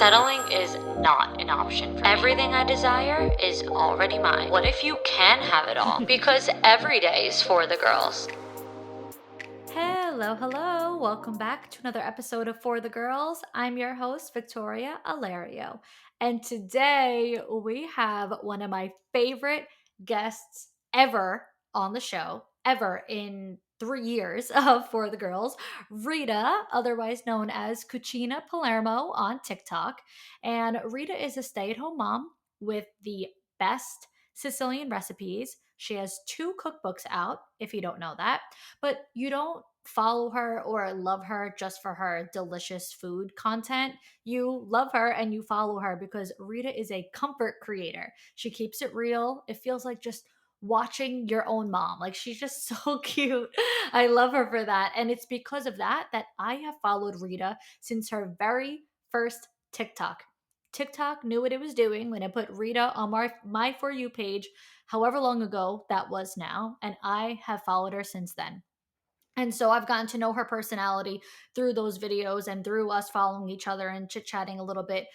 Settling is not an option for me. Everything I desire is already mine. What if you can have it all? Because every day is for the girls. Hello. Welcome back to another episode of For the Girls. I'm your host, Victoria Alario. And today we have one of my favorite guests ever on the show, ever in 3 years of For the Girls, Rita, otherwise known as Cucina Palermo on TikTok. And Rita is a stay-at-home mom with the best Sicilian recipes. She has 2 cookbooks out, if you don't know that. But you don't follow her or love her just for her delicious food content. You love her and you follow her because Rita is a comfort creator. She keeps it real. It feels like just watching your own mom. Like, she's just so cute. I love her for that. And it's because of that that I have followed Rita since her very first TikTok. TikTok knew what it was doing when it put Rita on my For You page, however long ago that was now. And I have followed her since then. And so I've gotten to know her personality through those videos and through us following each other and chit-chatting a little bit,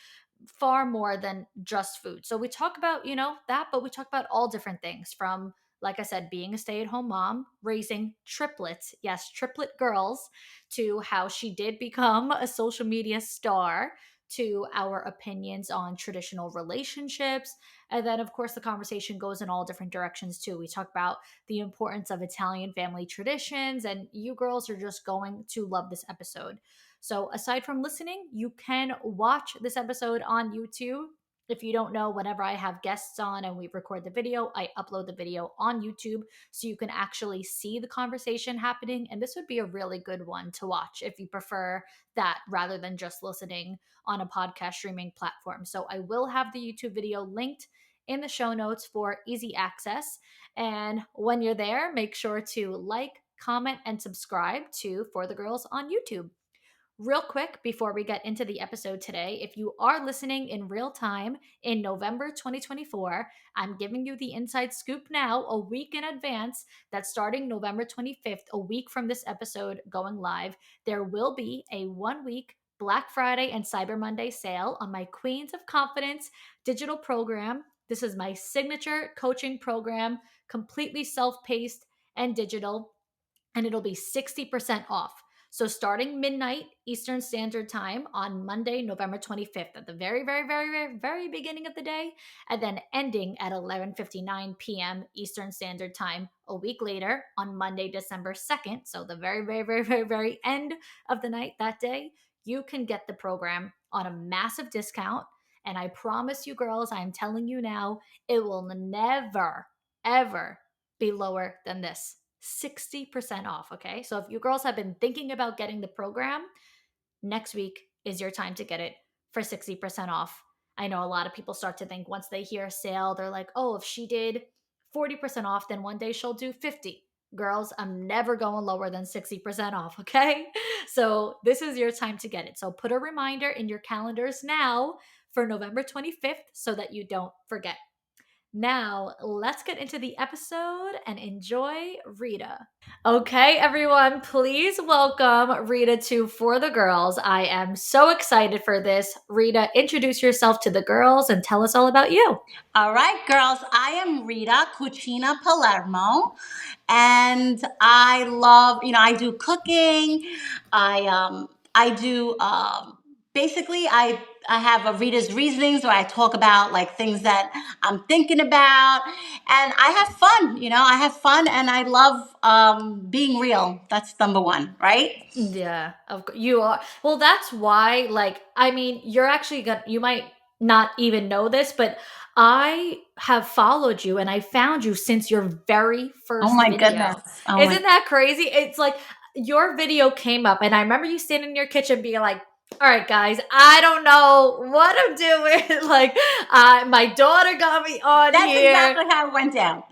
far more than just food. So we talk about, that, but we talk about all different things from, like I said, being a stay-at-home mom, raising triplets, yes, triplet girls, to how she did become a social media star, to our opinions on traditional relationships. And then, of course, the conversation goes in all different directions too. We talk about the importance of Italian family traditions, and you girls are just going to love this episode. So, aside from listening, you can watch this episode on YouTube. If you don't know, whenever I have guests on and we record the video, I upload the video on YouTube so you can actually see the conversation happening. And this would be a really good one to watch if you prefer that rather than just listening on a podcast streaming platform. So, I will have the YouTube video linked in the show notes for easy access. And when you're there, make sure to like, comment, and subscribe to For the Girls on YouTube. Real quick, before we get into the episode today, if you are listening in real time in November 2024, I'm giving you the inside scoop now, a week in advance, that starting November 25th, a week from this episode going live, there will be a 1-week Black Friday and Cyber Monday sale on my Queens of Confidence digital program. This is my signature coaching program, completely self-paced and digital, and it'll be 60% off. So starting midnight Eastern Standard Time on Monday, November 25th, at the very, very, very, very, very beginning of the day, and then ending at 11:59 p.m. Eastern Standard Time a week later on Monday, December 2nd. So the very, very, very, very, very end of the night that day, you can get the program on a massive discount. And I promise you, girls, I'm telling you now, it will never, ever be lower than this. 60% off. Okay. So if you girls have been thinking about getting the program, next week is your time to get it for 60% off. I know a lot of people start to think once they hear a sale, they're like, oh, if she did 40% off, then one day she'll do 50. Girls, I'm never going lower than 60% off. Okay. So this is your time to get it. So put a reminder in your calendars now for November 25th so that you don't forget. Now, let's get into the episode and enjoy Rita. Okay, everyone, please welcome Rita to For the Girls. I am so excited for this. Rita, introduce yourself to the girls and tell us all about you. All right, girls, I am Rita Cucina Palermo, and I love, I do cooking. I do, basically, I have a Rita's Reasonings where I talk about like things that I'm thinking about, and I have fun, I have fun, and I love being real. That's number one, right? Yeah, you are. Well, that's why, you're actually gonna, you might not even know this, but I have followed you and I found you since your very first Oh my video. goodness. Isn't that crazy? It's like your video came up and I remember you standing in your kitchen being like, all right, guys, I don't know what I'm doing. My daughter got me on That's here. exactly how it went down.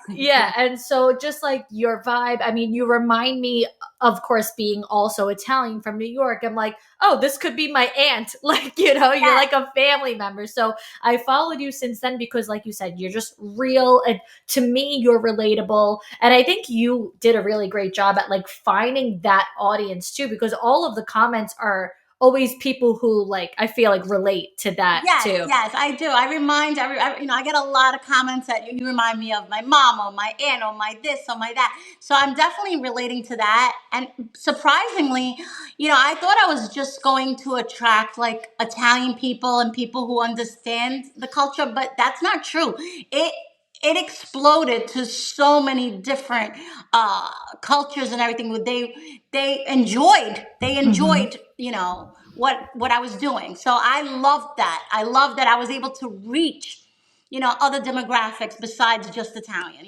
Yeah. And so just like your vibe, I mean, you remind me of course, being also Italian from New York, I'm like, oh, this could be my aunt. Like, you know, you're Yes. like a family member. So I followed you since then because, like you said, you're just real. And to me, you're relatable. And I think you did a really great job at like finding that audience too, because all of the comments are always people who like, I feel like relate to that Yes, too. yes, I do. I get a lot of comments that you remind me of my mom or my aunt or my this or my that. So I'm definitely relating to that. And surprisingly, I thought I was just going to attract like Italian people and people who understand the culture, but that's not true. It exploded to so many different cultures and everything. They enjoyed what I was doing. So I loved that. I loved that I was able to reach other demographics besides just Italian.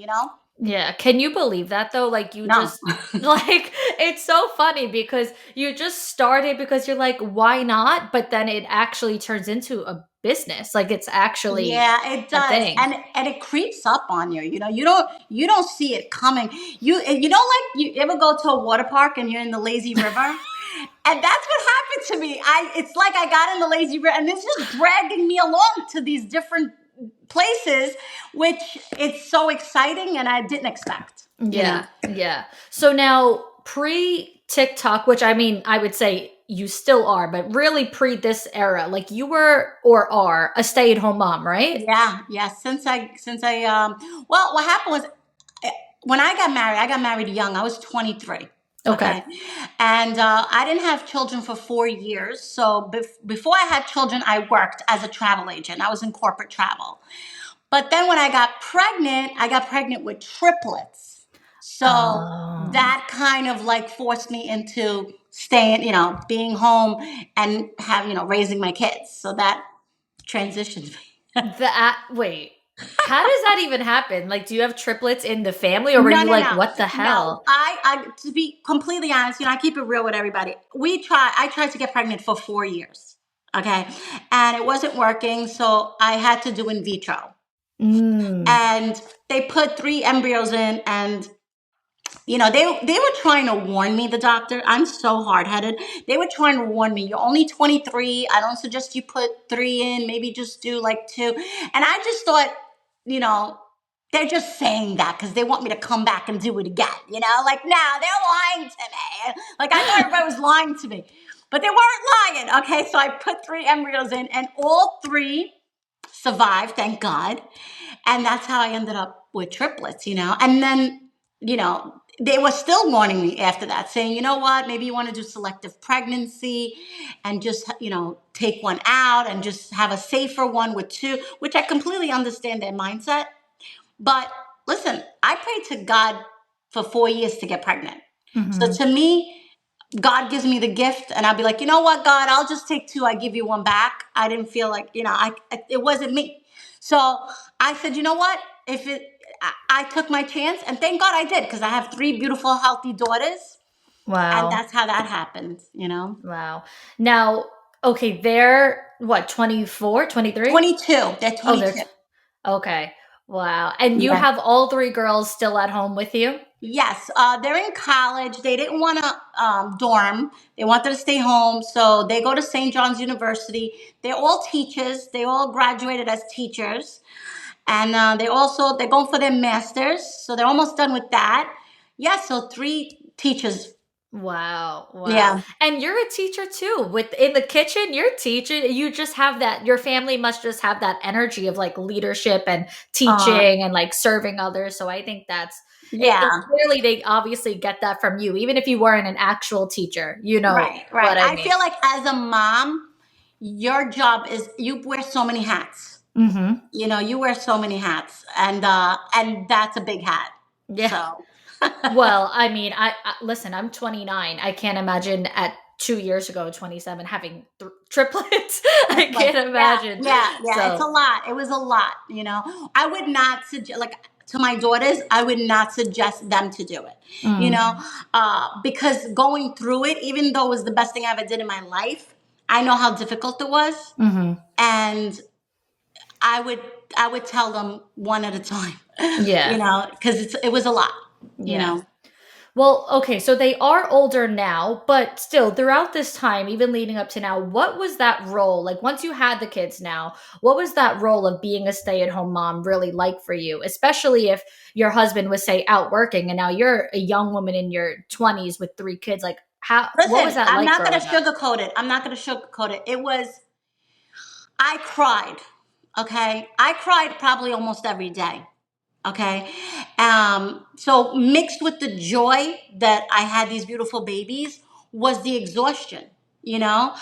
Yeah. Can you believe that though? Like you No. just like it's so funny because you just started because you're like, why not? But then it actually turns into a business. Like it's actually Yeah, it a does, thing. and it creeps up on you. You don't see it coming. Like you ever go to a water park and you're in the lazy river, and that's what happened to me. It's like I got in the lazy river, and it's just dragging me along to these different places, which it's so exciting, and I didn't expect. Yeah. Yeah. So now pre TikTok, which I mean, I would say you still are, but really pre this era, like you were or are a stay at home mom, right? Yeah, yeah. Well, what happened was when I got married young. I was 23. Okay. Okay. And I didn't have children for 4 years. So before I had children, I worked as a travel agent. I was in corporate travel. But then when I got pregnant with triplets. So Oh. that kind of like forced me into staying, being home and raising my kids. So that transitioned me. Wait. How does that even happen? Like, do you have triplets in the family or were No, you no, like, no, what the no. hell? To be completely honest, I keep it real with everybody. I tried to get pregnant for 4 years. Okay. And it wasn't working. So I had to do in vitro. Mm. And they put 3 embryos in, and they were trying to warn me, the doctor. I'm so hard headed. They were trying to warn me. You're only 23. I don't suggest you put three in. Maybe just do like two. And I just thought, you know, they're just saying that because they want me to come back and do it again. Like, no, they're lying to me. Like, I thought everybody was lying to me, but they weren't lying. Okay. So I put 3 embryos in, and all three survived, thank God. And that's how I ended up with triplets. And then, they were still warning me after that, saying, you know what, maybe you want to do selective pregnancy and just, take one out and just have a safer one with two, which I completely understand their mindset. But listen, I prayed to God for 4 years to get pregnant. So Hmm. to me, God gives me the gift, and I'll be like, you know what, God, I'll just take two. I give you one back. I didn't feel like, it wasn't me. So I said, you know what? I took my chance, and thank God I did, because I have three beautiful, healthy daughters, and Wow. that's how that happened. Wow. Now, okay, they're what, 24, 23? 22. They're Oh, 22. okay. Wow. And you Yeah. have all three girls still at home with you? Yes, they're in college. They didn't want to dorm. They wanted to stay home, so they go to St. John's University. They're all teachers. They all graduated as teachers, and they're going for their masters. So they're almost done with that. Yeah, so three teachers. Wow, wow. Yeah. And you're a teacher too. With in the kitchen, you're teaching. You just have that your family must just have that energy of like leadership and Uh, teaching and like serving others. So I think that's it yeah. clearly they obviously get that from you, even if you weren't an actual teacher. You know Right. Right. what I I mean. feel like as a mom, your job is you wear so many hats. Mhm. You wear so many hats, and that's a big hat. Yeah. So Well, I mean, I listen, I'm 29. I can't imagine at 2 years ago, 27, having triplets. I like, can't yeah, imagine. yeah, yeah. It's a So, lot. It was a lot. I would not suggest, like, to my daughters, I would not suggest them to do it. mm, Because going through it, even though it was the best thing I ever did in my life, I know how difficult it was, mhm. and I would I would tell them one at a time, Yeah. because it was a lot. You Yeah. know. Well, okay, so they are older now, but still, throughout this time, even leading up to now, what was that role? Like, once you had the kids now, what was that role of being a stay at home mom really like for you? Especially if your husband was, say, out working and now you're a young woman in your 20s with three kids. Like, what was Listen, that I'm like not going to growing up? sugarcoat it. I'm not going to sugarcoat it. It was, I cried. Okay. I cried probably almost every day. Okay. So mixed with the joy that I had these beautiful babies was the exhaustion, you know,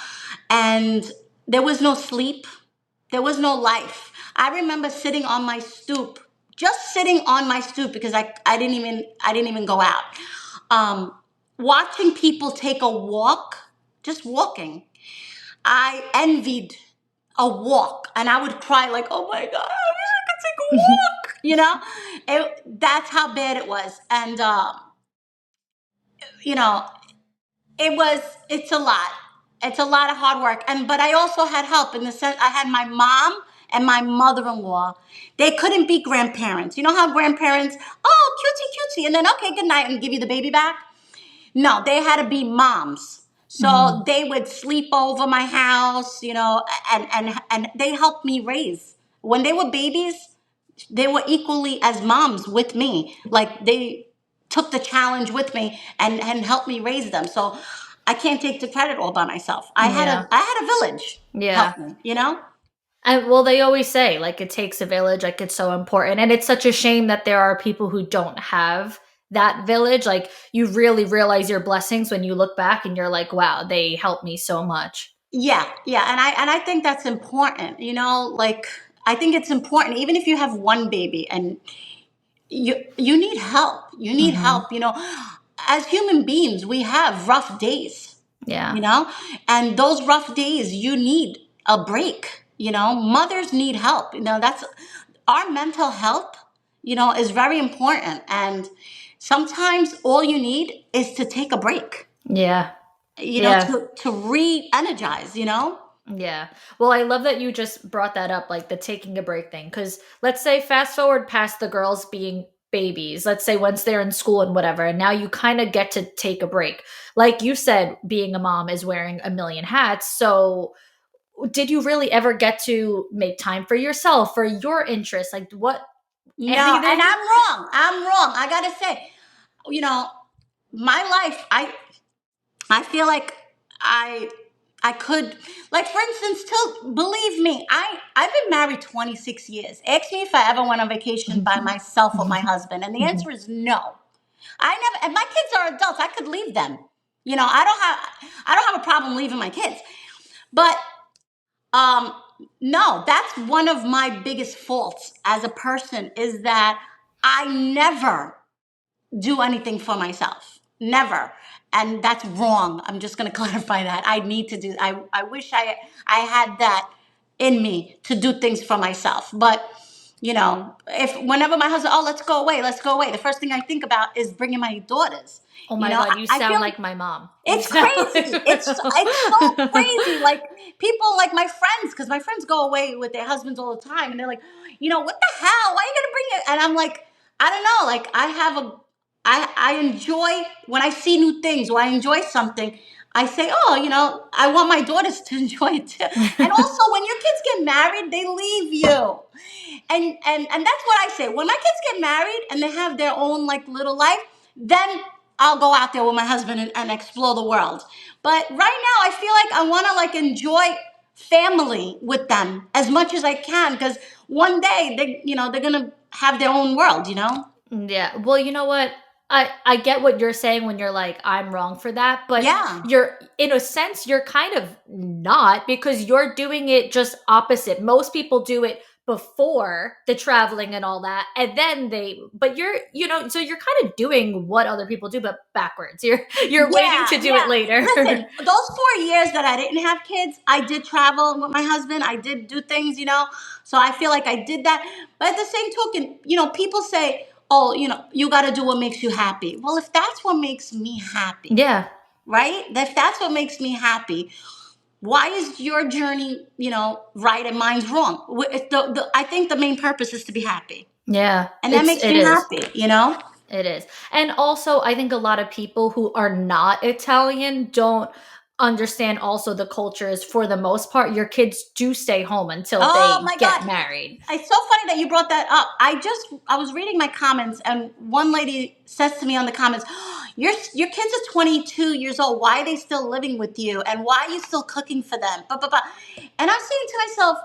and there was no sleep. There was no life. I remember sitting on my stoop, just sitting on my stoop because I didn't even go out. Um, Watching people take a walk, just walking. I envied a walk, and I would cry like, "Oh my god, I wish I could take a walk." That's how bad it was, and you know, it was. It's a lot. It's a lot of hard work, and but I also had help in the sense I had my mom and my mother-in-law. They couldn't be grandparents. You know how grandparents, oh, cutie, cutie, and then okay, good night, and give you the baby back. No, they had to be moms. So Mm, they would sleep over my house, and they helped me raise. When they were babies, they were equally as moms with me. Like they took the challenge with me and helped me raise them. So I can't take the credit all by myself. yeah. I had a village Yeah. help me. And well, they always say like it takes a village, like it's so important. And it's such a shame that there are people who don't have that village. Like you really realize your blessings when you look back and you're like, wow, they helped me so much. Yeah, yeah, and I think that's important. Like I think it's important even if you have one baby and you need help. You need Hmm. help. As human beings, we have rough days, Yeah. you know, and those rough days, you need a break. Mothers need help. That's our mental health, is very important. And sometimes all you need is to take a break, Yeah. Yeah. to re energize. Yeah. Well, I love that you just brought that up, like the taking a break thing. Because let's say fast forward past the girls being babies, let's say once they're in school and whatever, and now you kind of get to take a break. Like you said, being a mom is wearing a million hats. So did you really ever get to make time for yourself, for your interests? Like what? No, and Anything? I'm wrong. I gotta say, you know, my life, I feel like I I could, like, for instance, till believe me, I've been married 26 years. Ask me if I ever went on vacation by myself with my husband, and the answer is no. I never. And my kids are adults. I could leave them. I don't have a problem leaving my kids. But um, no, that's one of my biggest faults as a person is that I never do anything for myself. Never. And that's wrong. I'm just going to clarify that. I need to do I wish I had that in me to do things for myself. But if whenever my husband, oh, let's go away. The first thing I think about is bringing my daughters. Oh You my know, God, you I sound feel like my mom. You it's sound like crazy. It's so crazy. Like people, like my friends, because my friends go away with their husbands all the time, and they're like, what the hell? Why are you gonna bring it? And I'm like, I don't know. Like I enjoy when I see new things or I enjoy something. I say, oh, I want my daughters to enjoy it too. And also, when your kids get married, they leave you, and that's what I say. When my kids get married and they have their own like little life, then I'll go out there with my husband and explore the world. But right now, I feel like I want to like enjoy family with them as much as I can because one day they're gonna have their own world. Yeah. Well, you know what? I get what you're saying when you're like I'm wrong for that, but Yeah. you're in a sense you're kind of not because you're doing it just opposite. Most people do it before the traveling and all that and then but so you're kind of doing what other people do but backwards. You're waiting Yeah, to do yeah. it later. Listen, those 4 years that I didn't have kids, I did travel with my husband. I did do things. So I feel like I did that. But at the same token, people say, oh, you got to do what makes you happy. Well, if that's what makes me happy, Yeah. right? If that's what makes me happy, why is your journey, right and mine's wrong? I think the main purpose is to be happy. Yeah. And that makes It me is. happy. It is. And also, I think a lot of people who are not Italian don't understand also the cultures. For the most part, your kids do stay home until Oh they my God. get married. It's so funny that you brought that up. I was reading my comments, and one lady says to me on the comments, your kids are 22 years old. Why are they still living with you? And why are you still cooking for them? Blah, blah, blah. And I'm saying to myself,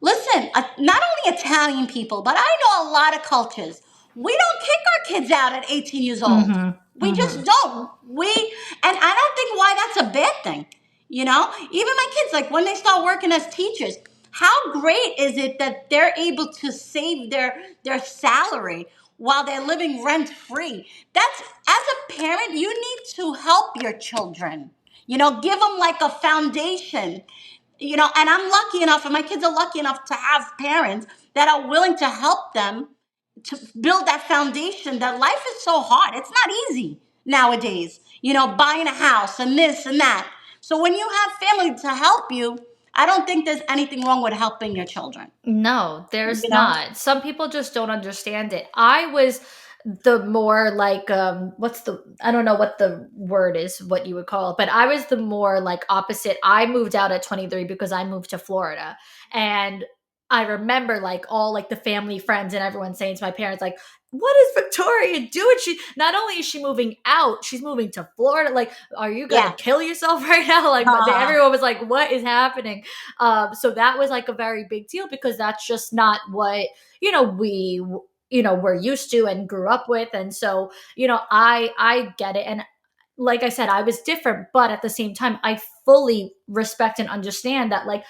listen, not only Italian people, but I know a lot of cultures. We don't kick our kids out at 18 years old. We just don't. And I don't think why that's a bad thing. You know, even my kids, like when they start working as teachers, how great is it that they're able to save their salary while they're living rent free? That's, as a parent, you need to help your children. You know, give them like a foundation, you know, and I'm lucky enough, and my kids are lucky enough to have parents that are willing to help them to build that foundation. That life is so hard. It's not easy nowadays, you know, buying a house and this and that. So when you have family to help you, I don't think there's anything wrong with helping your children, No, there's you know? not. Some people just don't understand it. I was the more like what's the I don't know what the word is, what you would call it, but I was the more like opposite. I moved out at 23 because I moved to Florida. And I remember like all like the family friends and everyone saying to my parents like, what is Victoria doing? She not only is she moving out, she's moving to Florida. Like, are you gonna Yeah. kill yourself right now? Like, but Uh, everyone was like, what is happening? So that was like a very big deal because that's just not what, we, we're used to and grew up with. And so, I get it. And like I said, I was different, but at the same time, I fully respect and understand that, like,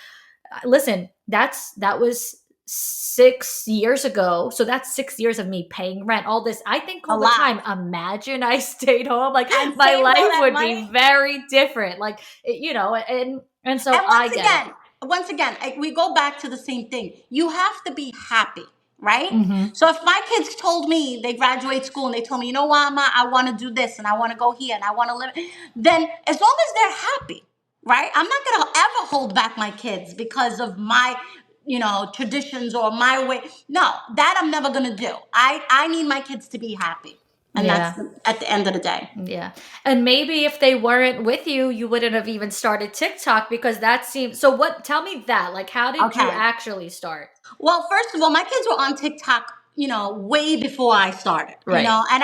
listen, that was 6 years ago. So that's 6 years of me paying rent, all this. I think a all the lot. time, imagine I stayed home. Like And my saved all life that would money. be very different. Like, and so And I get it. once again, we go back to the same thing. You have to be happy, right? Mm-hmm. So if my kids told me they graduate school and they told me, you know what, Ma, I want to do this and I want to go here and I want to live, then as long as they're happy, right? I'm not going to ever hold back my kids because of my, you know, traditions or my way. No, that I'm never going to do. I need my kids to be happy. And that's Yeah. at the end of the day. Yeah. And maybe if they weren't with you, you wouldn't have even started TikTok because that seems so. Tell me that. Like, how did you Okay. actually start? Well, first of all, my kids were on TikTok, you know, way before I started, you Right. know, and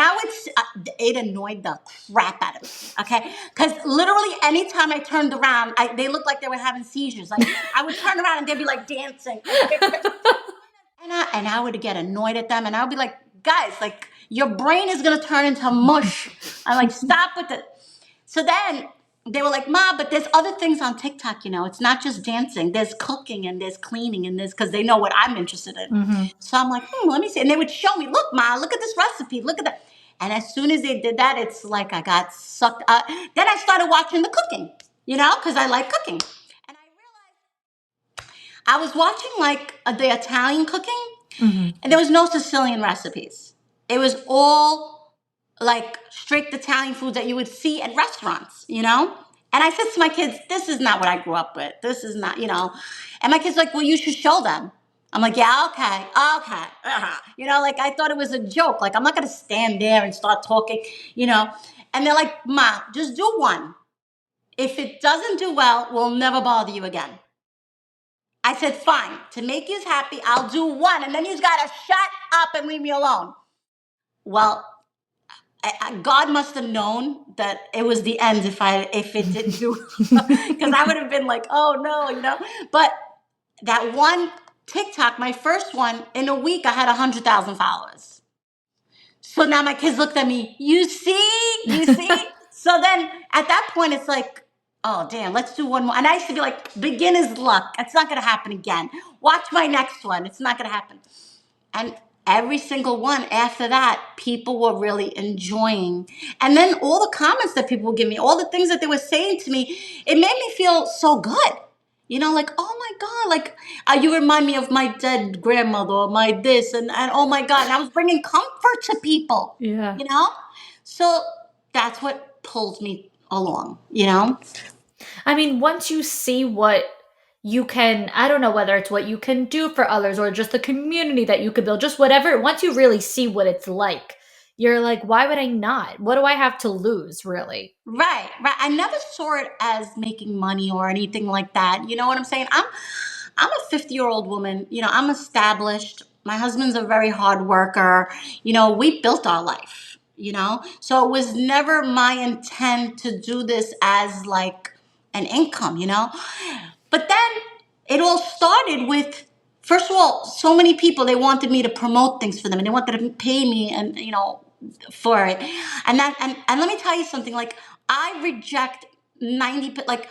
it annoyed the crap out of me, okay? Because literally anytime I turned around, they looked like they were having seizures. Like I would turn around and they'd be like dancing, and I would get annoyed at them, and I would be like, guys, like your brain is gonna turn into mush. I'm like, stop with it. So then they were like, Ma, but there's other things on TikTok, you know. It's not just dancing. There's cooking and there's cleaning and there's because they know what I'm interested in. Mm-hmm. So I'm like, let me see. And they would show me, look, Ma, look at this recipe. Look at that. And as soon as they did that, it's like I got sucked up. Then I started watching the cooking, you know, because I like cooking. And I realized I was watching like the Italian cooking, Mm-hmm. and there was no Sicilian recipes. It was all like strict Italian foods that you would see at restaurants, you know? And I said to my kids, this is not what I grew up with. This is not, you know. And my kids like, well, you should show them. I'm like, yeah, okay, okay. You know, like I thought it was a joke. Like I'm not going to stand there and start talking, you know. And they're like, Ma, just do one. If it doesn't do well, we'll never bother you again. I said, fine. To make you happy, I'll do one. And then you got to shut up and leave me alone. Well, God must have known that it was the end if it didn't do, because I would have been like, oh no, you know. But that one TikTok, my first one, in a week I had 100,000 followers. So now my kids looked at me. You see. So then at that point it's like, oh damn, let's do one more. And I used to be like, beginner's luck. It's not gonna happen again. Watch my next one. It's not gonna happen. And every single one after that, people were really enjoying. And then all the comments that people would give me, all the things that they were saying to me, it made me feel so good. You know, like, oh my God, like you remind me of my dead grandmother or my this and oh my God. And I was bringing comfort to people, Yeah. you know? So that's what pulled me along, you know? I mean, once you see what you can, I don't know whether it's what you can do for others or just the community that you could build, just whatever, once you really see what it's like, you're like, why would I not? What do I have to lose, really? Right, right. I never saw it as making money or anything like that. You know what I'm saying? I'm a 50-year-old woman. You know, I'm established. My husband's a very hard worker. You know, we built our life, you know? So it was never my intent to do this as like an income, you know? But then it all started with, first of all, so many people, they wanted me to promote things for them and they wanted to pay me and, you know, for it. And let me tell you something, like I reject 90, like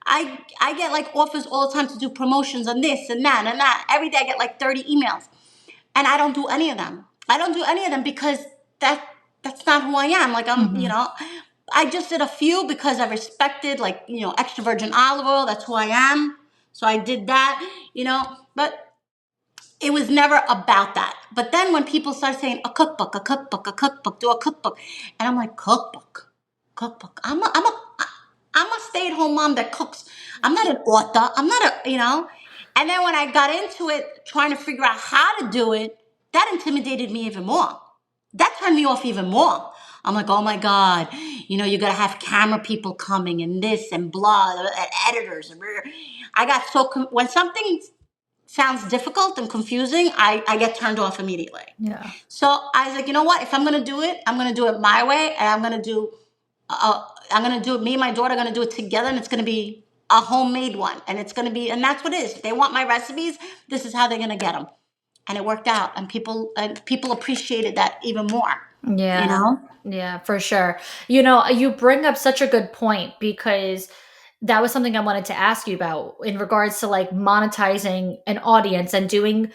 I get like offers all the time to do promotions on this and that and that. Every day I get like 30 emails. And I don't do any of them. I don't do any of them because that's not who I am. Like I'm, you know, I just did a few because I respected, like, you know, extra virgin olive oil. That's who I am. So I did that, you know, but it was never about that. But then when people start saying a cookbook, a cookbook, a cookbook, do a cookbook, and I'm like, cookbook, cookbook. I'm a stay-at-home mom that cooks. I'm not an author. I'm not a, you know. And then when I got into it, trying to figure out how to do it, that intimidated me even more. That turned me off even more. I'm like, oh my God, you know, you gotta have camera people coming and this and blah, and editors. I got so, when something sounds difficult and confusing, I get turned off immediately. Yeah. So I was like, you know what? If I'm gonna do it, I'm gonna do it my way, and I'm gonna do it. Me and my daughter are gonna do it together, and it's gonna be a homemade one, and it's gonna be, and that's what it is. If they want my recipes, this is how they're gonna get them, and it worked out, and people appreciated that even more. You Yeah. know? Yeah, for sure. You know, you bring up such a good point because that was something I wanted to ask you about in regards to like monetizing an audience and doing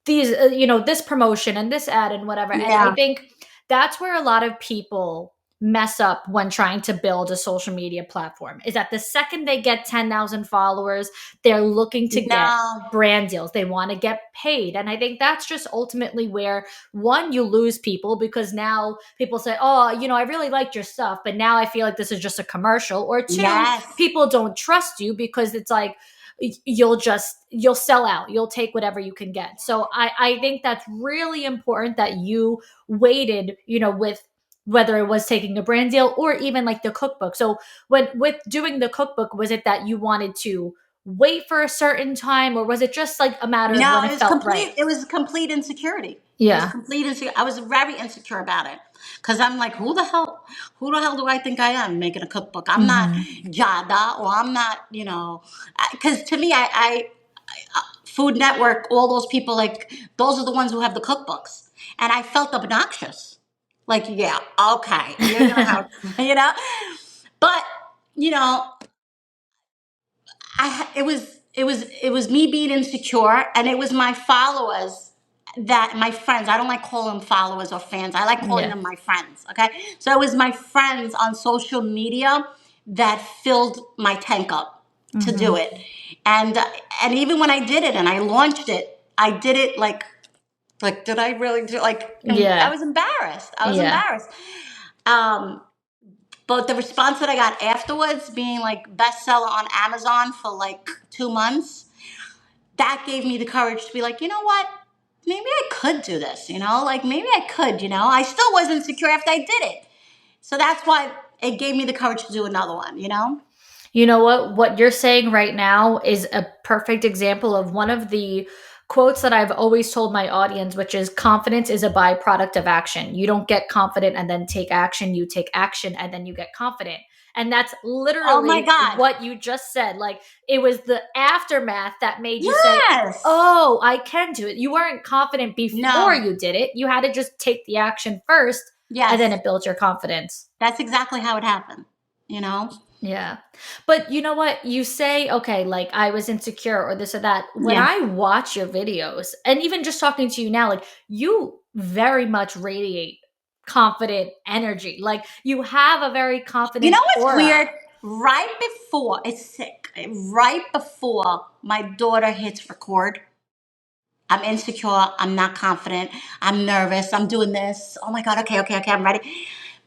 these, you know, this promotion and this ad and whatever. And I Yeah. think that's where a lot of people mess up when trying to build a social media platform is that the second they get 10,000 followers, they're looking to get No. brand deals. They want to get paid. And I think that's just ultimately where one, you lose people because now people say, oh, you know, I really liked your stuff, but now I feel like this is just a commercial. Or two, Yes. people don't trust you because it's like, you'll sell out, you'll take whatever you can get. So I think that's really important that you waited, you know, with whether it was taking a brand deal or even like the cookbook. So when with doing the cookbook, was it that you wanted to wait for a certain time, or was it just like a matter of No, when it felt right? it was complete insecurity. It was Yeah. complete insecurity. I was very insecure about it. Cause I'm like, who the hell do I think I am making a cookbook? I'm not Jada, or I'm not, you know, cause to me, Food Network, all those people, like, those are the ones who have the cookbooks. And I felt obnoxious. Like, yeah, okay, you're gonna have, you know? But, you know, it was me being insecure, and it was my followers, that my friends. I don't like calling them followers or fans. I like calling Yeah. them my friends. Okay, so it was my friends on social media that filled my tank up to do it, and even when I did it and I launched it, I did it like did I really do, like, I Yeah. was embarrassed. I was Yeah. embarrassed. Um, but the response that I got afterwards, being like bestseller on Amazon for like 2 months, that gave me the courage to be like, you know what? Maybe I could do this, you know? Like maybe I could, you know? I still wasn't secure after I did it. So that's why it gave me the courage to do another one, you know? You know what? What you're saying right now is a perfect example of one of the quotes that I've always told my audience, which is confidence is a byproduct of action. You don't get confident and then take action. You take action and then you get confident. And that's Oh my literally God. what you just said. Like it was the aftermath that made you say, Yes. oh, I can do it. You weren't confident before No. you did it. You had to just take the action first and then Yes. it built your confidence. That's exactly how it happened, you know? Yeah. But you know what? You say, okay, like I was insecure or this or that. When Yeah. I watch your videos and even just talking to you now, like you very much radiate confident energy. Like you have a very You confident know what's aura. weird? Right before, it's sick, right before my daughter hits record, I'm insecure. I'm not confident. I'm nervous. I'm doing this. Oh my God. Okay, okay, okay. I'm ready.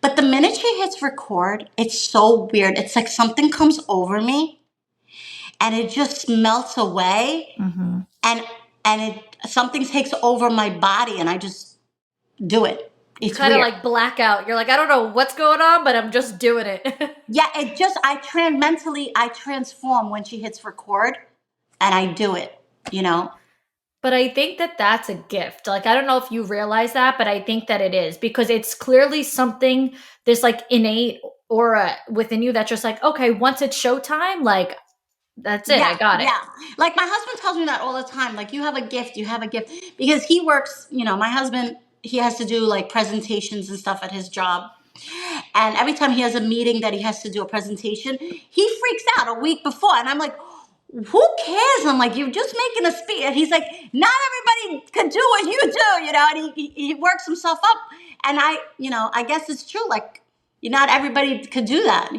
But the minute she hits record, it's so weird. It's like something comes over me and it just melts away, and it something takes over my body and I just do it. You It's kind of weird. like black out. You're like, I don't know what's going on, but I'm just doing it. Yeah, mentally, I transform when she hits record and I do it, you know? But I think that that's a gift. Like, I don't know if you realize that, but I think that it is because it's clearly something, this like innate aura within you that's just like, okay, once it's showtime, like, that's it. I Yeah, got it. yeah. Like my husband tells me that all the time. Like, you have a gift, you have a gift. Because he works, my husband, he has to do like presentations and stuff at his job. And every time he has a meeting that he has to do a presentation, he freaks out a week before. And I'm like, who cares? I'm like, you're just making a speech. And he's like, not everybody can do what you do, and he works himself up. And I guess it's true. Like, not everybody could do that.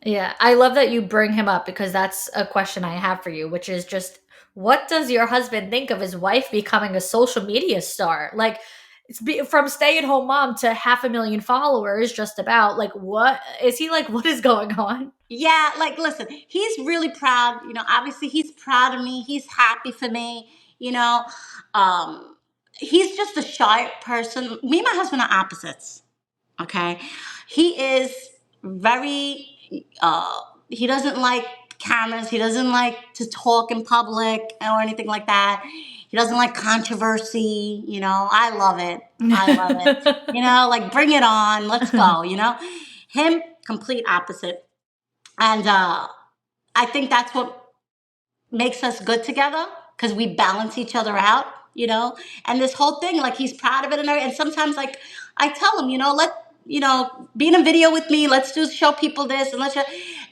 Yeah, I love that you bring him up because that's a question I have for you, which is just what does your husband think of his wife becoming a social media star? Like, from stay-at-home mom to 500,000 followers, just about. Like, what is he like? What is going on? Yeah, like listen, he's really proud. Obviously he's proud of me. He's happy for me. You know, um, he's just a shy person. Me and my husband are opposites. Okay, he is very. He doesn't like cameras. He doesn't like to talk in public or anything like that. He doesn't like controversy. I love it. I love it. Like bring it on. Let's go. Him, complete opposite. And I think that's what makes us good together because we balance each other out, And this whole thing, like he's proud of it and everything. And sometimes, like I tell him, be in a video with me. Let's show people this and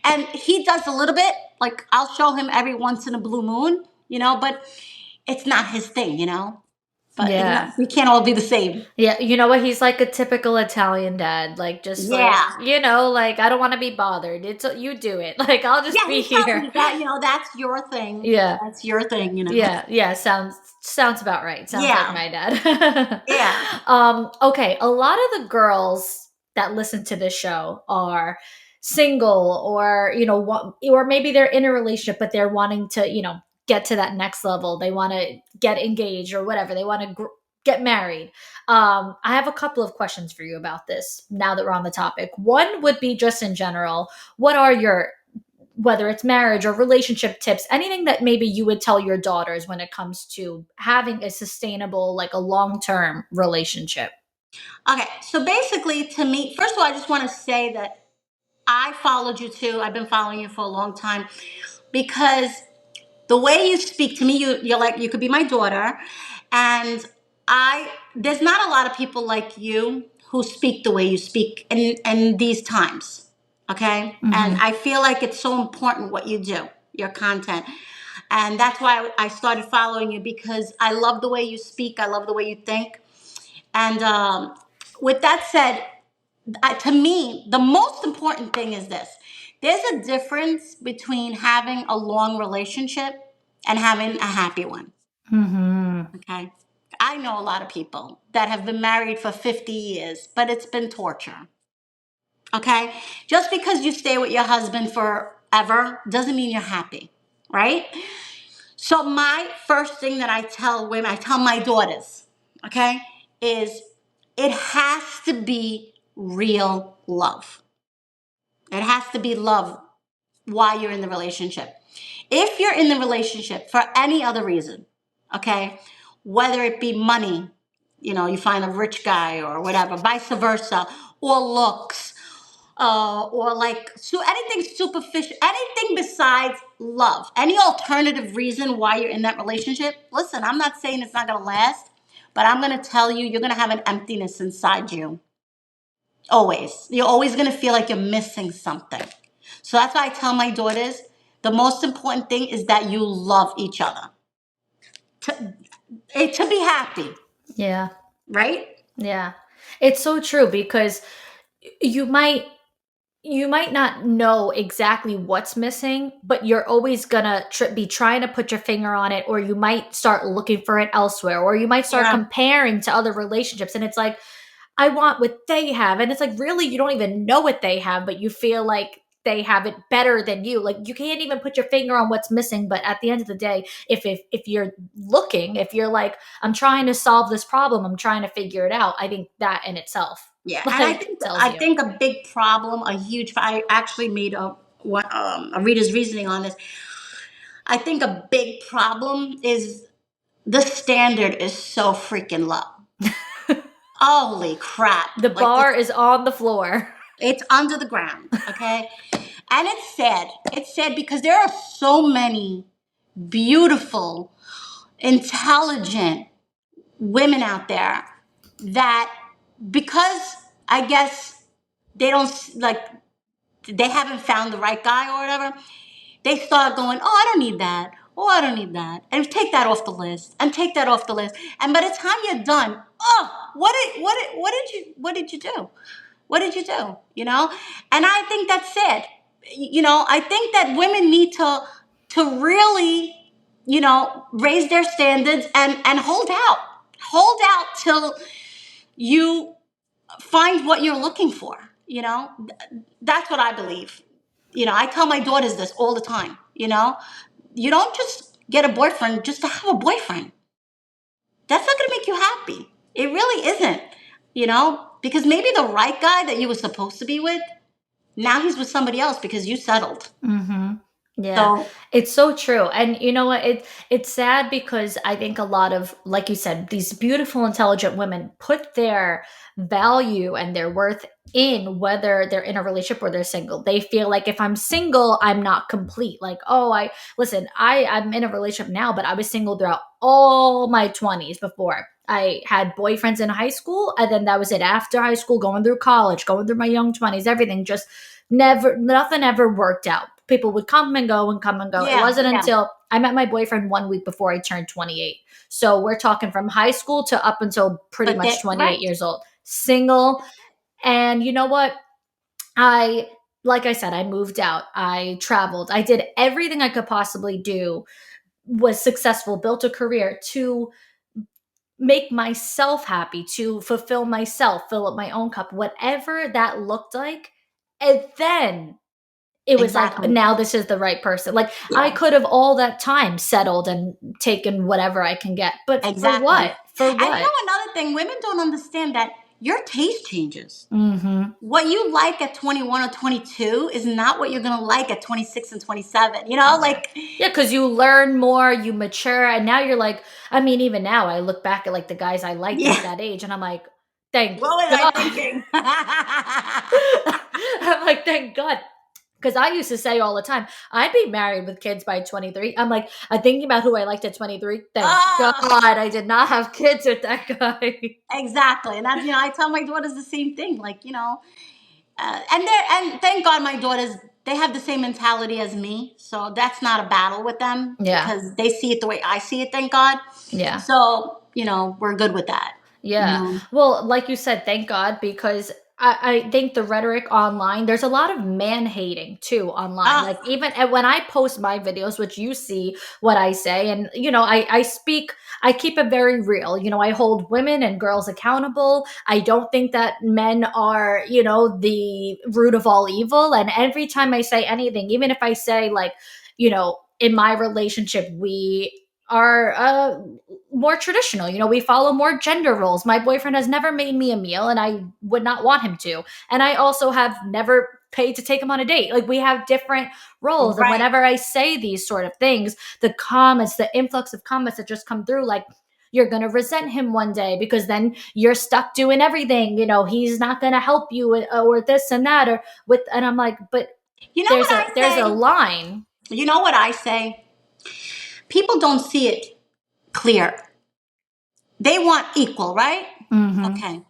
And he does a little bit. Like I'll show him every once in a blue moon, But it's not his thing. But Yeah. we can't all be the same. Yeah, you know what? He's like a typical Italian dad. Like, just Yeah. like, I don't want to be bothered. It's you do it. Like, I'll just Yeah, be he tells here. me that, that's your thing. Yeah. That's your thing. Yeah. Sounds about right. Sounds Yeah. like my dad. Yeah. Okay. A lot of the girls that listen to this show are single, or or maybe they're in a relationship, but they're wanting to get to that next level. They want to get engaged or whatever. They want to get married. I have a couple of questions for you about this now that we're on the topic. One would be just in general, what are your, whether it's marriage or relationship tips, anything that maybe you would tell your daughters when it comes to having a sustainable, like a long-term relationship? Okay, so basically, to me, first of all, I just want to say that I followed you too. I've been following you for a long time because the way you speak to me, you're like you could be my daughter, and there's not a lot of people like you who speak the way you speak in these times. Okay, and I feel like it's so important what you do, your content. And that's why I started following you because I love the way you speak. I love the way you think. And with that said, to me, the most important thing is this. There's a difference between having a long relationship and having a happy one. Okay. I know a lot of people that have been married for 50 years, but it's been torture. Okay. Just because you stay with your husband forever doesn't mean you're happy. Right. So, my first thing that I tell women, I tell my daughters, okay, is it has to be real love. It has to be love while you're in the relationship. If you're in the relationship for any other reason, okay, whether it be money, you find a rich guy or whatever, vice versa, or looks, or like anything superficial, anything besides love, any alternative reason why you're in that relationship. Listen, I'm not saying it's not going to last, but I'm going to tell you, you're going to have an emptiness inside you. Always. You're always going to feel like you're missing something. So that's why I tell my daughters, the most important thing is that you love each other. To be happy. Yeah. Right? Yeah. It's so true because you might not know exactly what's missing, but you're always gonna be trying to put your finger on it, or you might start looking for it elsewhere, or you might start comparing to other relationships. And it's like, I want what they have. And it's like, really, you don't even know what they have, but you feel like they have it better than you. Like you can't even put your finger on what's missing, but at the end of the day, if you're looking, if you're like, I'm trying to solve this problem, I'm trying to figure it out, I think that in itself Yeah, and like tells I you. think a big problem, I actually made a reader's reasoning on this. I think a big problem is the standard is so freaking low. Holy crap! The Like bar is on the floor. it's under the ground, okay? And it's sad. It's sad because there are so many beautiful, intelligent women out there that, because I guess they don't like, they haven't found the right guy or whatever, they start going, oh, I don't need that. Oh, I don't need that. And take that off the list. And take that off the list. And by the time you're done, oh, what did you do? What did you do? You know? And I think that's it. You know, I think that women need to really, you know, raise their standards and hold out. Hold out till you find what you're looking for. You know? That's what I believe. You know, I tell my daughters this all the time, you know? You don't just get a boyfriend just to have a boyfriend. That's not going to make you happy. It really isn't, you know? Because maybe the right guy that you were supposed to be with, now he's with somebody else because you settled. Mm-hmm. Yeah, So, it's so true. And you know what? It's sad because I think a lot of, like you said, these beautiful, intelligent women put their value and their worth in whether they're in a relationship or they're single. They feel like if I'm single, I'm not complete. Like, oh, I'm in a relationship now, but I was single throughout all my 20s before. I had boyfriends in high school, and then that was it. After high school, going through college, going through my young 20s, everything just nothing ever worked out. People would come and go and come and go. It yeah, wasn't yeah. until I met my boyfriend 1 week before I turned 28. So we're talking from high school to up until pretty But much that, 28 right. years old. Single. And you know what? I like I said, I moved out. I traveled. I did everything I could possibly do, was successful, built a career to make myself happy, to fulfill myself, fill up my own cup, whatever that looked like. And then it was like, Exactly. now this is the right person. Like I Yeah, could have all that time settled and taken whatever I can get. But for exactly. what? For And you what? know another thing, women don't understand that your taste changes. Mm-hmm. What you like at 21 or 22 is not what you're going to like at 26 and 27. You know, Yeah. like, Yeah, because you learn more, you mature, and now you're like, I mean, even now I look back at like the guys I liked at yeah, that age, and I'm like, thank what was I God. thinking? I'm like, thank God. Because I used to say all the time, I'd be married with kids by 23. I'm like, I'm thinking about who I liked at 23. Thank God Oh, I did not have kids with that guy. exactly. And that's, you know, I tell my daughters the same thing. Like, you know, and thank God my daughters, they have the same mentality as me. So that's not a battle with them Yeah. because they see it the way I see it, thank God. Yeah. So, you know, we're good with that. You Yeah. know, Well, like you said, thank God, because I think the rhetoric online, there's a lot of man hating too online. ah, Like even when I post my videos, which you see what I say, and you know, I keep it very real. You know, I hold women and girls accountable. I don't think that men are, you know, the root of all evil. And every time I say anything, even if I say like, you know, in my relationship, we are more traditional. You know, we follow more gender roles. My boyfriend has never made me a meal, and I would not want him to. And I also have never paid to take him on a date. Like we have different roles. And right. whenever I say these sort of things, the comments, the influx of comments that just come through, like, you're going to resent him one day because then you're stuck doing everything. You know, he's not going to help you with, or this and that, or with, and I'm like, but You know what there's I a say? line. You know what I say? People don't see it clear. They want equal, right? Mm-hmm. Okay.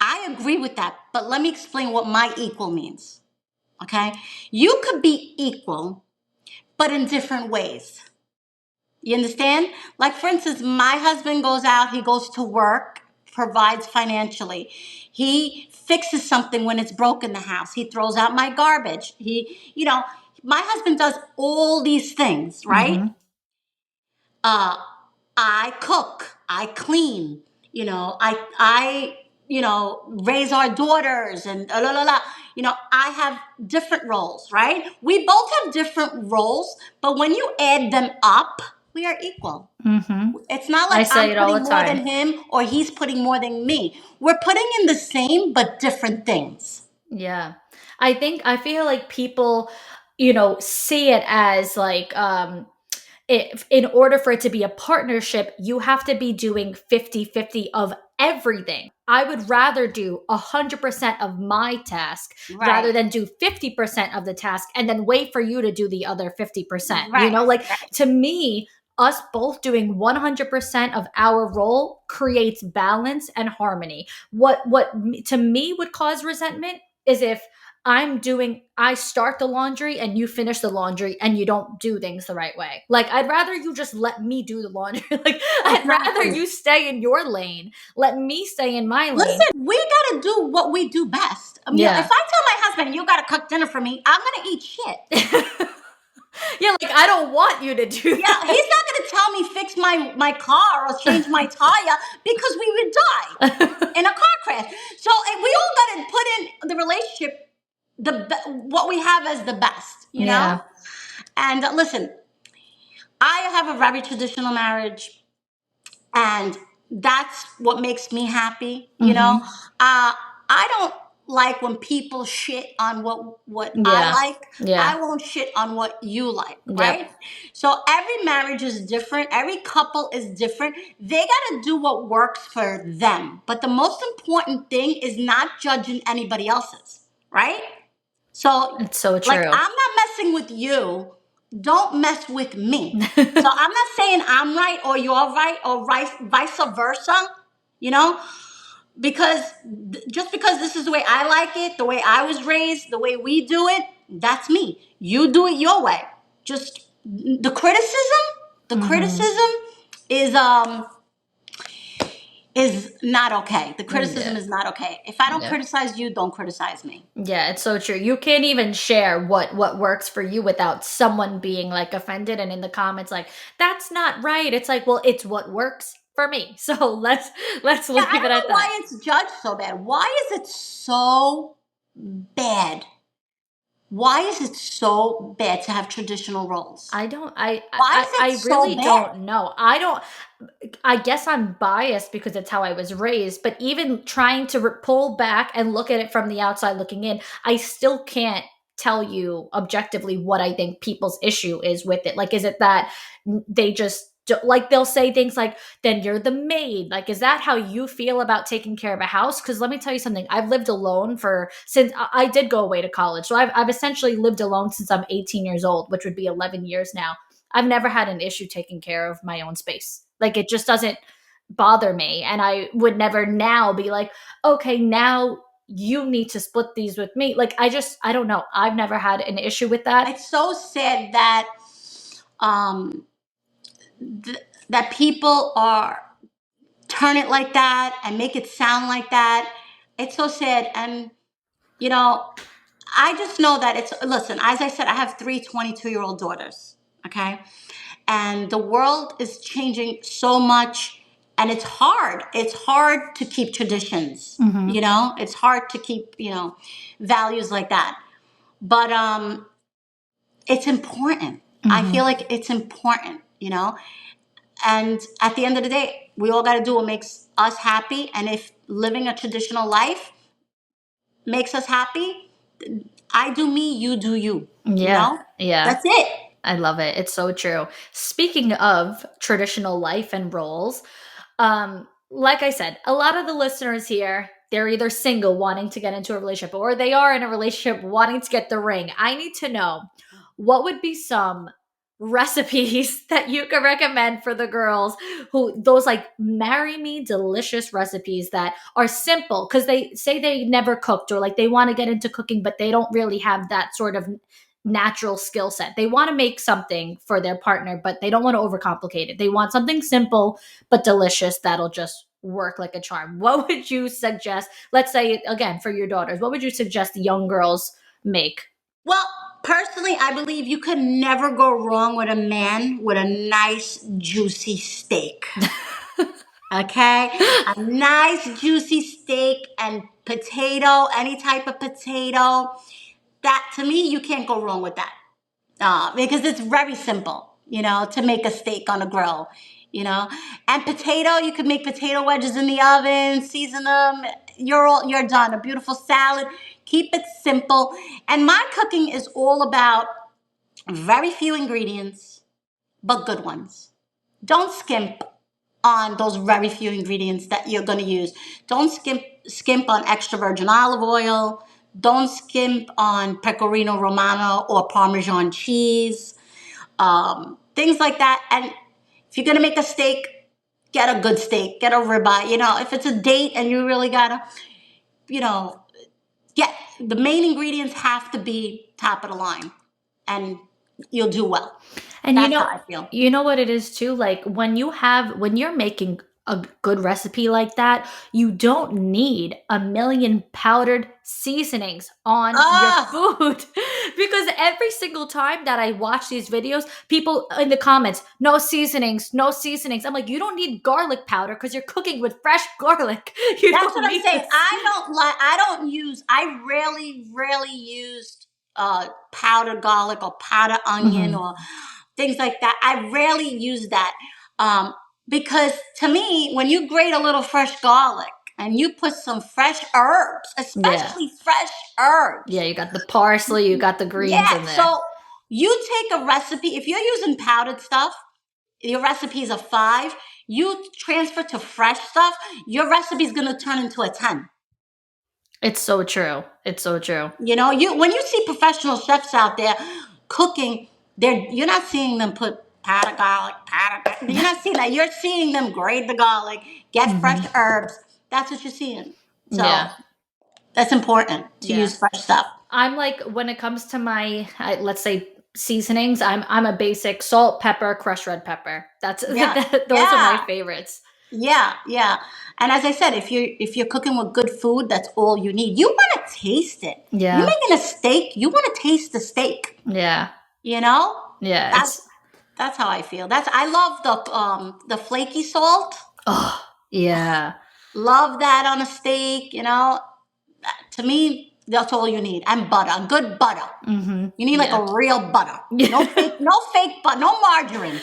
I agree with that, but let me explain what my equal means. Okay? You could be equal, but in different ways. You understand? Like, for instance, my husband goes out, he goes to work, provides financially. He fixes something when it's broken in the house. He throws out my garbage. You know, my husband does all these things, right? Mm-hmm. Uh, I cook, I clean, you know, I raise our daughters and la la la. I have different roles, right? We both have different roles, but when you add them up, we are equal. It's not I like say I'm it all the putting more time. than him or he's putting more than me. We're putting in the same but different things. Yeah. I feel like people, see it as like in order for it to be a partnership, you have to be doing 50-50 of everything. I would rather do 100% of my task rather Right. than do 50% of the task and then wait for you to do the other 50%. Right. Like Right. to me, us both doing 100% of our role creates balance and harmony. To me would cause resentment is if I start the laundry and you finish the laundry and you don't do things the right way. Like, I'd rather you just let me do the laundry. Like, I'd rather Exactly. you stay in your lane, let me stay in my lane. Listen, we gotta do what we do best. I mean, if I Yeah. tell my husband, you gotta cook dinner for me, I'm gonna eat shit. Yeah, like, I don't want you to do Yeah, that. he's not gonna tell me fix my car or change my tire because we would die in a car crash. So we all gotta put in the relationship what we have as the best, Yeah. And listen, I have a very traditional marriage, and that's what makes me happy. I don't like when people shit on what I Yeah. like. Yeah. I won't shit on what you like, right? Yep. So every marriage is different. Every couple is different. They got to do what works for them. But the most important thing is not judging anybody else's, right? So, It's so like, true. I'm not messing with you. Don't mess with me. So, I'm not saying I'm right or you're right or vice versa, you know, because just because this is the way I like it, the way I was raised, the way we do it, that's me. You do it your way. Just the criticism is not okay. The criticism Yeah. is not okay. If I don't Yeah. criticize you, don't criticize me. Yeah, it's so true. You can't even share what works for you without someone being like offended and in the comments like that's not right. It's like, well, it's what works for me. So let's Yeah, I leave it don't at know that. why it's judged so bad. Why is it so bad? Why is it so bad to have traditional roles? I don't I Why I is I it so really bad? don't know. I guess I'm biased because it's how I was raised, but even trying to pull back and look at it from the outside looking in, I still can't tell you objectively what I think people's issue is with it. Like, is it that they just like they'll say things like, then you're the maid. Like, is that how you feel about taking care of a house? Because let me tell you something. I've lived alone since I did go away to college. So I've essentially lived alone since I'm 18 years old, which would be 11 years now. I've never had an issue taking care of my own space. Like, it just doesn't bother me. And I would never now be like, okay, now you need to split these with me. Like, I don't know. I've never had an issue with that. It's so sad that um, that people are turn it like that and make it sound like that. It's so sad, and you know, I just know that it's listen. As I said, I have three 22-year-old daughters. Okay, and the world is changing so much, and it's hard. It's hard to keep traditions. It's hard to keep values like that. But it's important. I feel like it's important. And at the end of the day, we all got to do what makes us happy. And if living a traditional life makes us happy, I do me, you do you. Yeah. Yeah. That's it. I love it. It's so true. Speaking of traditional life and roles, like I said, a lot of the listeners here, they're either single wanting to get into a relationship or they are in a relationship wanting to get the ring. I need to know what would be some recipes that you could recommend for the girls who those like marry me delicious recipes that are simple because they say they never cooked or like they want to get into cooking but they don't really have that sort of natural skill set. They want to make something for their partner, but they don't want to overcomplicate it. They want something simple but delicious that'll just work like a charm. What would you suggest? Let's say again for your daughters, what would you suggest young girls make? Well, personally, I believe you could never go wrong with a man with a nice, juicy steak. Okay, a nice juicy steak and potato, any type of potato. That to me, you can't go wrong with that. Because it's very simple, to make a steak on a grill, and potato. You could make potato wedges in the oven, season them. You're done. A beautiful salad. Keep it simple. And my cooking is all about very few ingredients, but good ones. Don't skimp on those very few ingredients that you're going to use. Don't skimp on extra virgin olive oil. Don't skimp on pecorino romano or Parmesan cheese. Things like that. And if you're going to make a steak, get a good steak, get a ribeye. If it's a date and you really got to, get the main ingredients have to be top of the line, and you'll do well. And That's how I feel. you know what it is too? Like when you're making a good recipe like that, you don't need a million powdered seasonings on your food. Because every single time that I watch these videos, people in the comments, no seasonings, no seasonings. I'm like, you don't need garlic powder because you're cooking with fresh garlic. That's what I'm saying. I rarely used powdered garlic or powdered onion or things like that. I rarely use that. Because to me, when you grate a little fresh garlic and you put some fresh herbs, especially fresh herbs. Yeah, you got the parsley, you got the greens in there. So you take a recipe, if you're using powdered stuff, your recipe is a 5, you transfer to fresh stuff, your recipe is going to turn into a 10. It's so true. It's so true. When you see professional chefs out there cooking, you're not seeing them put powdered garlic. You're not seeing that. You're seeing them grate the garlic, get fresh herbs. That's what you're seeing. So that's important to use fresh stuff. I'm like, when it comes to my, let's say, seasonings, I'm a basic salt, pepper, crushed red pepper. Those are my favorites. Yeah. And as I said, if you're cooking with good food, that's all you need. You want to taste it. Yeah. You're making a steak, you want to taste the steak. Yeah. Yeah. That's how I feel. I love the flaky salt. Oh, yeah. Love that on a steak, To me, that's all you need. And butter, good butter. You need like a real butter. No fake butter, no margarine.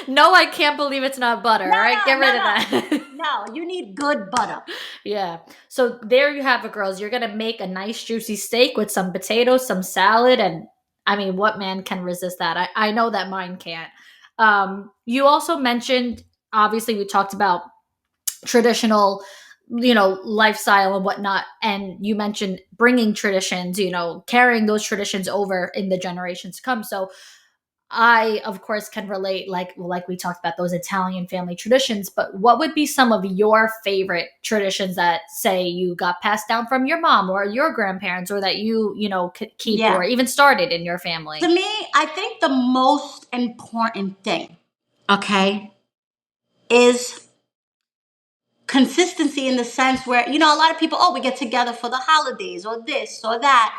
No, I can't believe it's not butter. All right, get rid of that. No, you need good butter. Yeah. So there you have it, girls. You're going to make a nice juicy steak with some potatoes, some salad, and I mean, what man can resist that? I know that mine can't. You also mentioned, obviously, we talked about traditional, lifestyle and whatnot. And you mentioned bringing traditions, carrying those traditions over in the generations to come. So I, of course, can relate, like we talked about those Italian family traditions, but what would be some of your favorite traditions that, say, you got passed down from your mom or your grandparents, or that you keep or even started in your family? To me, I think the most important thing, okay, is consistency, in the sense where, a lot of people, we get together for the holidays or this or that.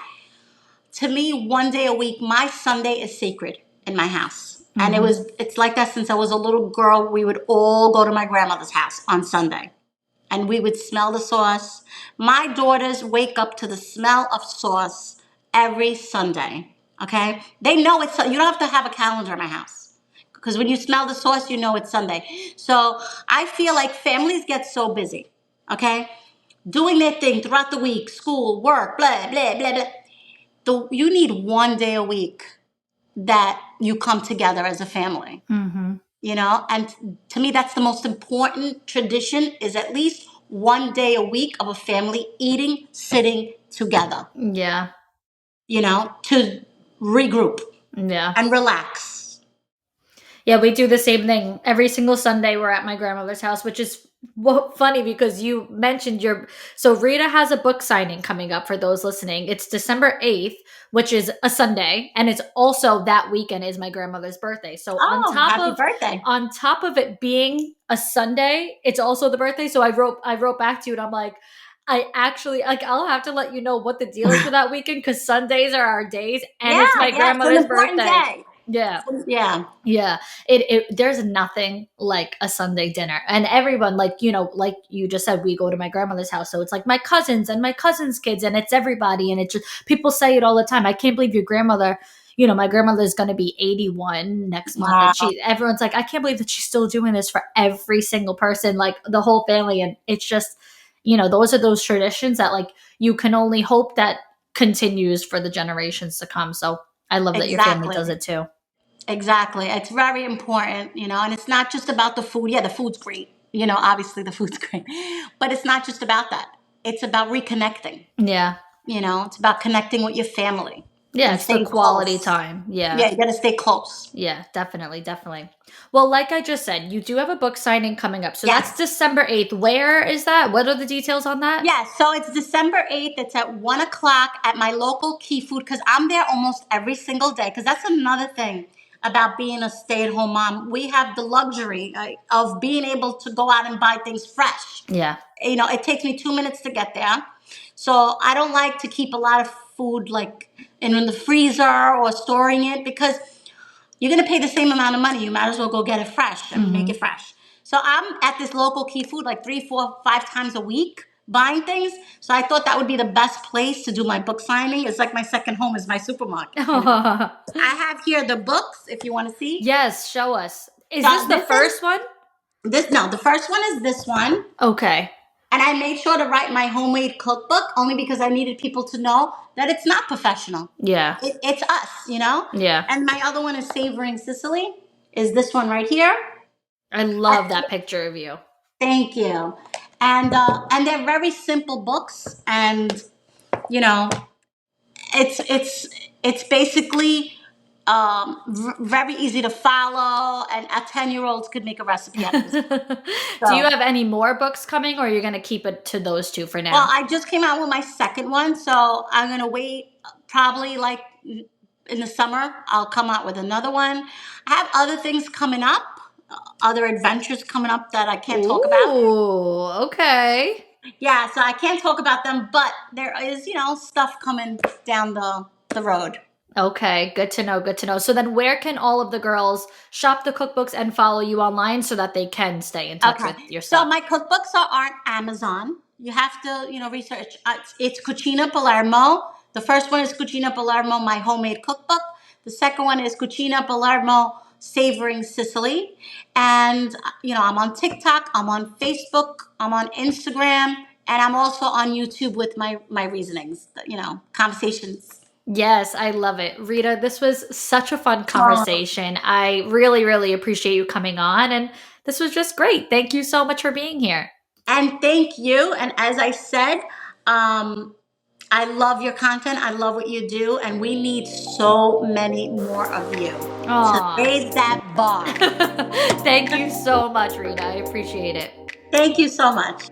To me, one day a week, my Sunday is sacred in my house. And it's like that since I was a little girl. We would all go to my grandmother's house on Sunday and we would smell the sauce. My daughters wake up to the smell of sauce every Sunday. Okay. They know it's, you don't have to have a calendar in my house, because when you smell the sauce, you know it's Sunday. So I feel like families get so busy, okay, doing their thing throughout the week, school, work, blah, blah, blah, blah. You need one day a week that you come together as a family, and to me, that's the most important tradition, is at least one day a week of a family eating, sitting together. Yeah. To regroup. Yeah. And relax. Yeah, we do the same thing every single Sunday. We're at my grandmother's house, which is funny because you mentioned so Rita has a book signing coming up for those listening. It's December 8th, which is a Sunday, and it's also that weekend is my grandmother's birthday. So birthday. On top of it being a Sunday, it's also the birthday. So I wrote back to you and I'm like, I actually, I'll have to let you know what the deal is for that weekend, because Sundays are our days and it's my grandmother's birthday. Day. Yeah. Yeah. Yeah, it there's nothing like a Sunday dinner, and everyone, like, like you just said, we go to my grandmother's house, so it's like my cousins and my cousins' kids, and it's everybody, and it just, people say it all the time. I can't believe your grandmother. My grandmother's going to be 81 next month, and Wow. everyone's like, I can't believe that she's still doing this for every single person, like the whole family, and it's just, those are those traditions that, like, you can only hope that continues for the generations to come. So I love that your family Exactly. does it too. Exactly. It's very important, and it's not just about the food. Yeah, the food's great. Obviously the food's great. But it's not just about that. It's about reconnecting. Yeah. It's about connecting with your family Yeah, and it's the staying quality close. time. Yeah. Yeah, you got to stay close. Yeah, definitely, definitely. Well, like I just said, you do have a book signing coming up. So that's Yes. December 8th. Where is that? What are the details on that? Yeah, so it's December 8th. It's at 1 o'clock at my local Key Food because I'm there almost every single day. Because that's another thing about being a stay at home mom. We have the luxury of being able to go out and buy things fresh. Yeah. It takes me 2 minutes to get there. So I don't like to keep a lot of food like in the freezer or storing it because you're going to pay the same amount of money. You might as well go get it fresh and make it fresh. So I'm at this local Key Food like 3, 4, 5 times a week buying things. So I thought that would be the best place to do my book signing. It's like my second home is my supermarket. I have here the books if you want to see. Yes, show us. Is So this the first one? the first one is this one. Okay. And I made sure to write my homemade cookbook only because I needed people to know that it's not professional. Yeah. It's us. Yeah. And my other one is Savoring Sicily, is this one right here. I love that picture of you. Thank you. And they're very simple books, and it's basically very easy to follow, and a 10-year-old could make a recipe out of this. Do you have any more books coming, or are you going to keep it to those two for now? Well, I just came out with my second one, so I'm going to wait probably like in the summer. I'll come out with another one. I have other things coming up, other adventures coming up that I can't talk about. Ooh, okay. Yeah, so I can't talk about them, but there is, stuff coming down the road. Okay, good to know, good to know. So then where can all of the girls shop the cookbooks and follow you online so that they can stay in touch with your So stuff? my cookbooks are on Amazon. You have to, research. It's Cucina Palermo. The first one is Cucina Palermo, my homemade cookbook. The second one is Cucina Palermo, Savoring Sicily. And, I'm on TikTok. I'm on Facebook. I'm on Instagram. And I'm also on YouTube with my reasonings, conversations. Yes, I love it. Rita, this was such a fun conversation. I really, really appreciate you coming on, and this was just great. Thank you so much for being here. And thank you. And as I said, I love your content. I love what you do. And we need so many more of you to Aw. raise that bar. Thank you so much, Rita. I appreciate it. Thank you so much.